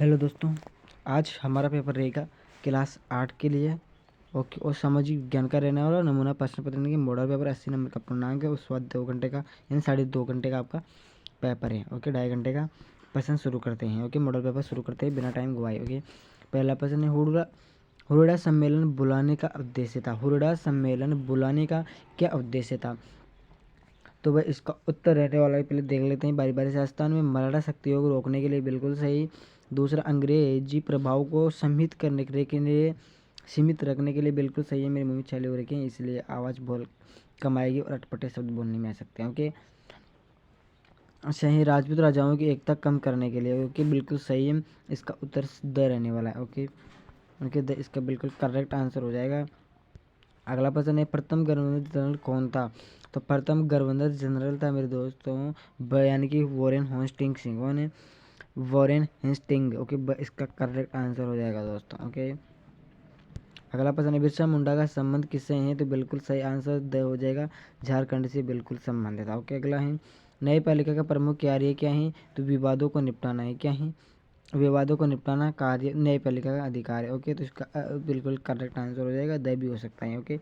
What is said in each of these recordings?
Hello दोस्तों, आज हमारा पेपर रहेगा क्लास 8 के लिए। ओके, और सामाजिक विज्ञान का रहने वाला नमूना प्रश्न पत्र की मॉडल पेपर 80 नंबर का पूर्णांक है। उस बाद 2 घंटे का यानी 2.5 घंटे का आपका पेपर है। ओके, 2.5 घंटे का प्रश्न शुरू करते हैं। ओके, मॉडल पेपर शुरू करते हैं बिना टाइम गवाए। ओके, पहला प्रश्न है हुरडा सम्मेलन बुलाने का उद्देश्य था। हुरडा सम्मेलन बुलाने का क्या उद्देश्य था? तो वह इसका उत्तर रहने वाला है, पहले देख लेते हैं बारी बारी से। राजस्थान में मराठा शक्तियों को रोकने के लिए, बिल्कुल सही। दूसरा, अंग्रेजी प्रभाव को सीमित रखने के लिए, बिल्कुल सही है। मेरी मम्मी छले हो रखी है इसलिए आवाज़ बोल कम आएगी और अटपटे शब्द बोलने में आ सकते हैं। ओके, सही। राजपूत राजाओं की एकता कम करने के लिए, ओके बिल्कुल सही है। इसका उत्तर द रहने वाला है। ओके ओके, द इसका बिल्कुल करेक्ट आंसर हो जाएगा। अगला प्रश्न है, प्रथम गवर्नर जनरल कौन था? तो प्रथम गवर्नर जनरल था मेरे दोस्तों यानी कि वॉरेन हेस्टिंग सिंह। कौन है? Warren Hastings. ओके, इसका करेक्ट आंसर हो जाएगा दोस्तों। ओके, अगला प्रश्न है, बिरसा मुंडा का संबंध किससे है? तो बिल्कुल सही आंसर द हो जाएगा, झारखंड से बिल्कुल संबंधित था। ओके, अगला है, न्यायपालिका का प्रमुख कार्य क्या है? तो विवादों को निपटाना है। क्या है? विवादों को निपटाना कार्य न्यायपालिका का अधिकार है। ओके, तो इसका बिल्कुल करेक्ट आंसर हो जाएगा, द भी हो सकता है। ओके,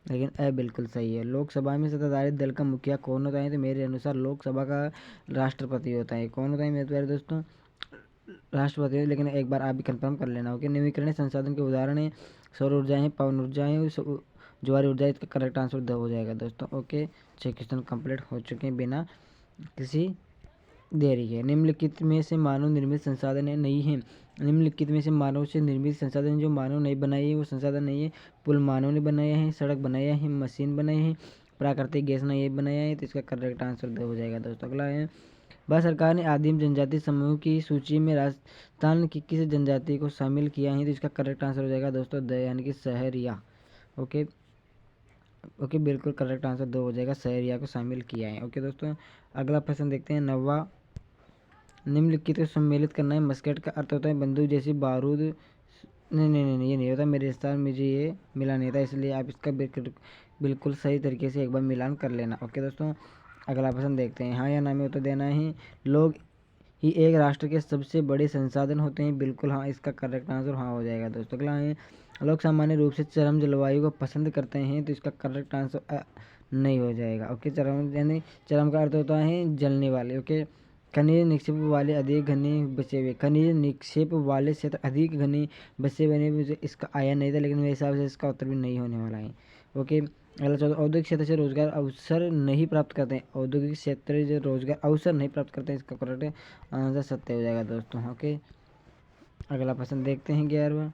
लेकिन बिल्कुल सही है। लोकसभा में सत्ताधारी दल का मुखिया कौन होता है? तो मेरे अनुसार लोकसभा का राष्ट्रपति होता है। कौन होता है मेरे प्यारे दोस्तों? राष्ट्रपति है, लेकिन एक बार आप भी कंफर्म कर लेना। ओके, नवीकरणीय संसाधन के उदाहरण है सौर ऊर्जा है, पवन ऊर्जा है, ज्वारी ऊर्जा है। इसका करेक्ट आंसर द हो जाएगा दोस्तों। ओके, 6 क्वेश्चन कंप्लीट हो चुके हैं बिना किसी देरी के। निम्नलिखित में से मानव निर्मित संसाधन है नहीं है। निम्नलिखित में से मानव से निर्मित संसाधन जो मानव नहीं बनाई है वो संसाधन नहीं है। पुल मानव ने बनाया है, सड़क बनाया है, मशीन बनाई है, प्राकृतिक गैस ने ये बनाया है। तो इसका करेक्ट आंसर द हो जाएगा दोस्तों। अगला है, भारत सरकार ने आदिम जनजाति समूह की सूची में राजस्थान की किस जनजाति को शामिल किया है? तो इसका करेक्ट आंसर हो जाएगा दोस्तों द यानी कि सहरिया। ओके ओके, बिल्कुल करेक्ट आंसर दो हो जाएगा, सहरिया को शामिल किया है। ओके दोस्तों, अगला प्रश्न देखते हैं। नवा निम्नलिखित को सम्मिलित करना है। मस्केट का अर्थ होता है बंदूक जैसी बारूद। नहीं नहीं नहीं, ये नहीं होता मेरे स्थान, मुझे ये मिला नहीं था, इसलिए आप इसका बिल्कुल सही तरीके से एक बार मिलान कर लेना। ओके दोस्तों, अगला प्रश्न देखते हैं। हाँ या ना में उत्तर देना है। लोग ही एक राष्ट्र के सबसे बड़े संसाधन होते हैं। बिल्कुल हाँ, इसका करेक्ट आंसर हाँ हो जाएगा दोस्तों। अगला है, लोग सामान्य रूप से चरम जलवायु को पसंद करते हैं। तो इसका करेक्ट आंसर नहीं हो जाएगा। ओके, चरम यानी चरम का अर्थ होता है जलने वाले। ओके, खनिज निक्षेप वाले अधिक घने बसे हुए, खनिज निक्षेप वाले क्षेत्र अधिक घने बसे बने, इसका आया नहीं था, लेकिन मेरे हिसाब से इसका उत्तर भी नहीं होने वाला है। ओके, अगला 14, औद्योगिक क्षेत्र से रोजगार अवसर नहीं प्राप्त करते हैं। औद्योगिक क्षेत्र से रोजगार अवसर नहीं प्राप्त करते हैं, इसका करेक्ट आंसर सत्य हो जाएगा दोस्तों। ओके, अगला प्रश्न देखते हैं 11वां।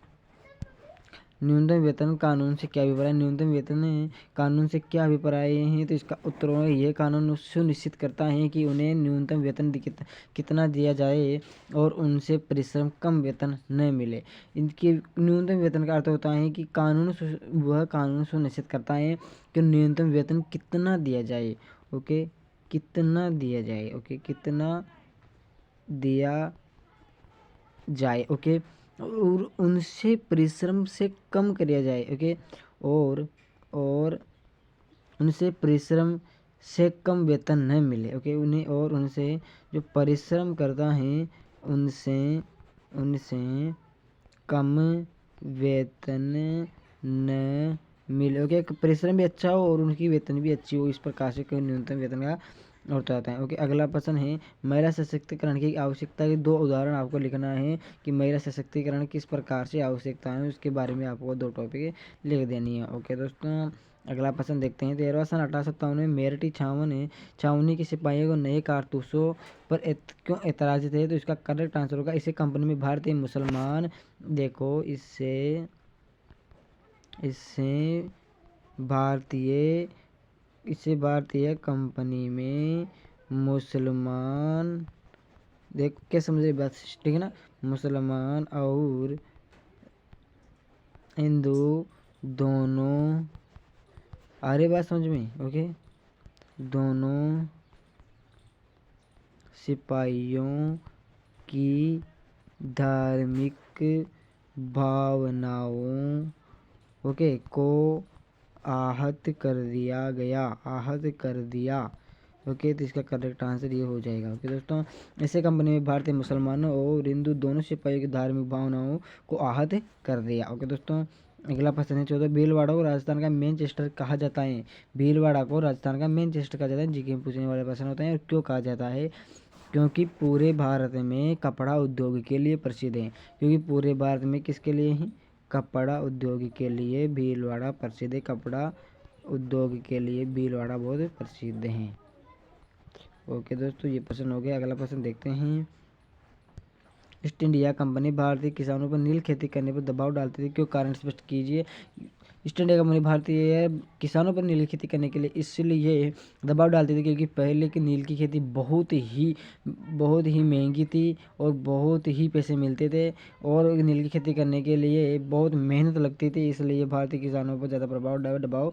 न्यूनतम वेतन कानून से क्या अभिप्राय? न्यूनतम वेतन कानून से क्या अभिप्राय है? तो इसका उत्तर होगा, यह कानून सुनिश्चित करता है कि उन्हें न्यूनतम वेतन कितना दिया जाए और उनसे परिश्रम कम वेतन न मिले। इनके न्यूनतम वेतन का अर्थ होता है कि वह कानून सुनिश्चित करता है कि न्यूनतम वेतन कितना दिया जाए। ओके, कितना दिया जाए। ओके, कितना दिया जाए। ओके, और उनसे परिश्रम से कम किया जाए। ओके, और उनसे परिश्रम से कम वेतन न मिले। ओके, उन्हें और उनसे जो परिश्रम करता है उनसे उनसे कम वेतन न मिले। ओके, परिश्रम भी अच्छा हो और उनकी वेतन भी अच्छी हो, इस प्रकार से कोई न्यूनतम वेतन का होता है। ओके, अगला प्रश्न है, महिला सशक्तिकरण की आवश्यकता के 2 उदाहरण आपको लिखना है कि महिला सशक्तिकरण किस प्रकार से आवश्यकता है, उसके बारे में आपको 2 टॉपिक लिख देनी है। ओके दोस्तों, अगला प्रश्न देखते हैं। 13वां सन 1857 में मेरठी छावनी के सिपाहियों को नए कारतूसों पर क्यों ऐतराज थे? तो इसका करेक्ट आंसर होगा, इसे कंपनी में भारतीय मुसलमान, देखो इससे भारतीय भारतीय कंपनी में मुसलमान, देखो क्या समझे बात, ठीक है ना, मुसलमान और हिंदू दोनों, आ रही बात समझ में? ओके, दोनों सिपाहियों की धार्मिक भावनाओं ओके को आहत कर दिया ओके, तो इसका करेक्ट आंसर ये हो जाएगा। ओके दोस्तों, ऐसे कंपनी में भारतीय मुसलमानों और हिंदू दोनों सिपाहियों की धार्मिक भावनाओं को आहत कर दिया। ओके दोस्तों, अगला प्रश्न है 14, भीलवाड़ा को राजस्थान का मैनचेस्टर कहा जाता है। भीलवाड़ा को राजस्थान का मैनचेस्टर कहा जाता है, जीके में पूछने वाले प्रश्न होते हैं। और क्यों कहा जाता है? क्योंकि पूरे भारत में कपड़ा उद्योग के लिए प्रसिद्ध है। क्योंकि पूरे भारत में किसके लिए है? कपड़ा उद्योग के लिए भीलवाड़ा प्रसिद्ध है। कपड़ा उद्योग के लिए भीलवाड़ा बहुत प्रसिद्ध है। ओके दोस्तों, ये प्रश्न हो गया। अगला प्रश्न देखते हैं। ईस्ट इंडिया कंपनी भारतीय किसानों पर नील खेती करने पर दबाव डालती थी, क्यों? कारण स्पष्ट कीजिए। ईस्ट इंडिया कंपनी भारतीय किसानों पर नील खेती करने के लिए इसलिए दबाव डालती थी क्योंकि पहले की नील की खेती बहुत ही महंगी थी और बहुत ही पैसे मिलते थे, और नील की खेती करने के लिए बहुत मेहनत लगती थी, इसलिए भारतीय किसानों पर ज़्यादा दबाव डाला था,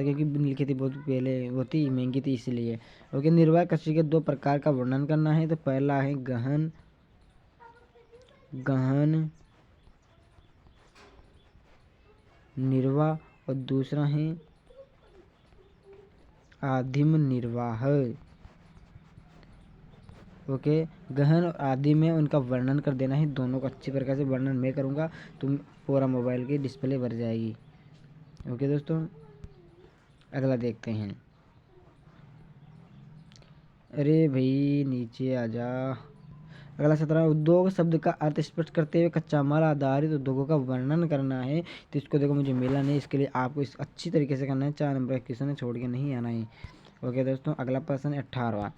क्योंकि नील खेती बहुत पहले होती महंगी थी इसलिए। ओके, निर्वाह कृषि के 2 प्रकार का वर्णन करना है। तो पहला है गहन निर्वाह और दूसरा है आदिम निर्वाह। ओके, गहन और आदि में उनका वर्णन कर देना है। दोनों का अच्छी प्रकार से वर्णन मैं करूँगा, तुम पूरा मोबाइल की डिस्प्ले भर जाएगी। ओके दोस्तों, अगला देखते हैं। अरे भाई नीचे आ जा। अगला 17, उद्योग शब्द का अर्थ स्पष्ट करते हुए कच्चा माल आधारित उद्योगों का वर्णन करना है। तो इसको देखो मुझे मिला नहीं, इसके लिए आपको इस अच्छी तरीके से करना है। 4 नंबर का क्वेश्चन है, छोड़ के नहीं आना है। ओके दोस्तों, अगला प्रश्न है 18वां।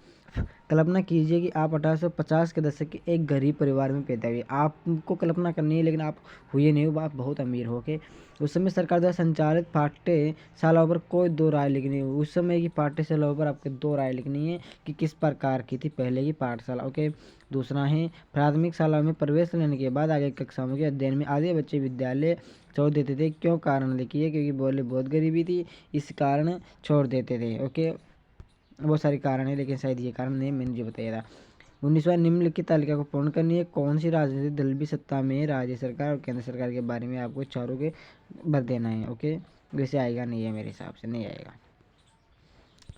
कल्पना कीजिए कि आप 1850 के दशक के एक गरीब परिवार में पैदा हुए। आपको कल्पना करनी है, लेकिन आप हुए नहीं हो, आप बहुत अमीर हो के। उस समय सरकार द्वारा संचालित पाठ्यशालाओं पर कोई 2 राय लिखनी है। उस समय की पाठ्यशालाओं पर आपके 2 राय लिखनी है कि किस प्रकार की थी पहले की पाठशाला। ओके, दूसरा है प्राथमिक शाला में प्रवेश लेने के बाद आगे कक्षाओं के अध्ययन में आधे बच्चे विद्यालय छोड़ देते थे। क्यों? कारण लिखिए। क्योंकि बोले बहुत गरीबी थी, इस कारण छोड़ देते थे। ओके, बहुत सारे कारण है, लेकिन शायद ये कारण नहीं, मैंने जो बताया था। 19वां, निम्नलिखित तालिका को पूर्ण करनी है। कौन सी राजनीतिक दल भी सत्ता में है? राज्य सरकार और केंद्र सरकार के बारे में आपको चारों के भर देना है। ओके, वैसे आएगा नहीं है, मेरे हिसाब से नहीं आएगा।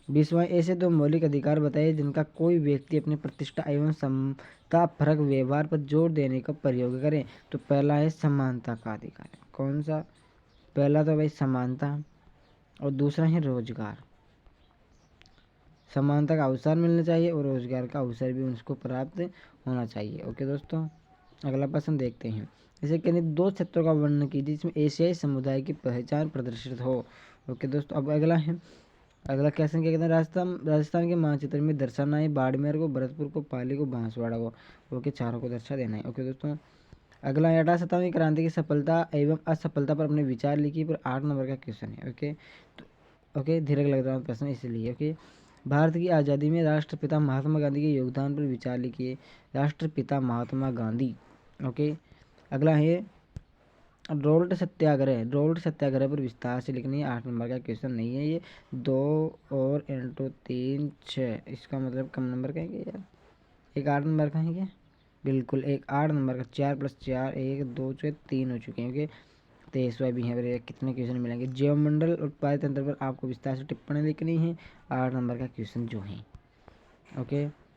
20वां, ऐसे 2 मौलिक अधिकार बताइए जिनका कोई व्यक्ति अपनी प्रतिष्ठा एवं समता परक व्यवहार पर जोर देने का प्रयोग करे। तो पहला है समानता का अधिकार। कौन सा? पहला तो भाई समानता, और दूसरा है रोजगार। समानता का अवसर मिलना चाहिए और रोजगार का अवसर भी उनको प्राप्त होना चाहिए। ओके दोस्तों, अगला प्रश्न देखते हैं। इसे कहने 2 क्षेत्रों का वर्णन कीजिए जिसमें एशियाई समुदाय की पहचान प्रदर्शित हो। ओके दोस्तों, अब अगला क्वेश्चन क्या कहते हैं? राजस्थान के मानचित्र में दर्शाना है। बाड़मेर को, भरतपुर को, पाली को, बांसवाड़ा को। ओके, चारों को दर्शा देना है। ओके दोस्तों, अगला 18 क्रांति की सफलता एवं असफलता पर अपने विचार लिखिए। पर 8 नंबर का क्वेश्चन है। ओके, तो ओके धीरे लग रहा है प्रश्न इसलिए। ओके, भारत की आज़ादी में राष्ट्रपिता महात्मा गांधी के योगदान पर विचार लिखिए। राष्ट्रपिता महात्मा गांधी। ओके, अगला है रोल्ट सत्याग्रह पर विस्तार से लिखनी है। 8 नंबर का क्वेश्चन नहीं है ये। 2 और 3 6, इसका मतलब कम नंबर का है क्या यार? एक 8 नंबर का है क्या? बिल्कुल, एक 8 नंबर का। 4 + 4 1 2 6 3 हो चुके हैं। ओके, 23वां भी है। कितने क्वेश्चन मिलेंगे? जैवमंडल और पारतंत्र पर आपको विस्तार से टिप्पणी लिखनी है। 8 नंबर का क्वेश्चन जो है। ओके,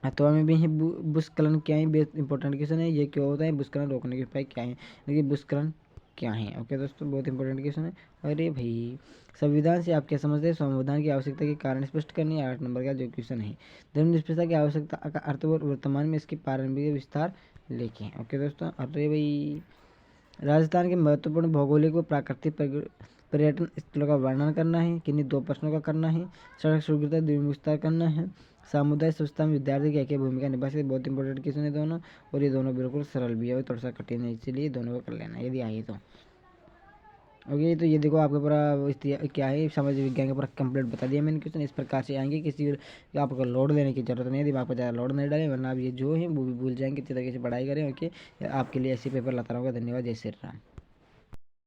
अथवा में भी है भूस्खलन क्या है? बेस्ट इंपॉर्टेंट क्वेश्चन है। ये क्यों होता है? भूस्खलन रोकने के उपाय क्या है? देखिए भूस्खलन क्या है? ओके दोस्तों, बहुत इंपॉर्टेंट क्वेश्चन है। अरे भाई, संविधान से आप क्या समझते हैं? संविधान की आवश्यकता के कारण स्पष्ट करनी है। 8 नंबर का जो क्वेश्चन है। धर्मनिरपेक्षता की आवश्यकता का अर्थ और वर्तमान में इसके प्रारंभिक विस्तार लिखें। ओके दोस्तों, अरे भाई, राजस्थान के महत्वपूर्ण भौगोलिक व प्राकृतिक पर्यटन स्थलों का वर्णन करना है। किन्हीं 2 प्रश्नों का करना है। सड़क सुविधा विस्तार करना है। सामुदायिक स्वच्छता में विद्यार्थी की क्या भूमिका निभा सकते? बहुत इंपॉर्टेंट क्वेश्चन है दोनों, और ये दोनों बिल्कुल सरल भी है, थोड़ा सा कठिन है, इसीलिए दोनों को कर लेना यदि आए तो। ओके, तो ये देखो आपके पूरा क्या है, समाज विज्ञान का पूरा कंप्लीट बता दिया मैंने क्वेश्चन। इस प्रकार से आएंगे, किसी आपको लोड देने की जरूरत नहीं है, दिमाग पर ज़्यादा लोड नहीं डालें, वरना आप ये जो है वो भी भूल जाएंगे। किसी तरीके से पढ़ाई करें। ओके, आपके लिए ऐसे पेपर लाता रहूँगा। धन्यवाद, जय श्री राम।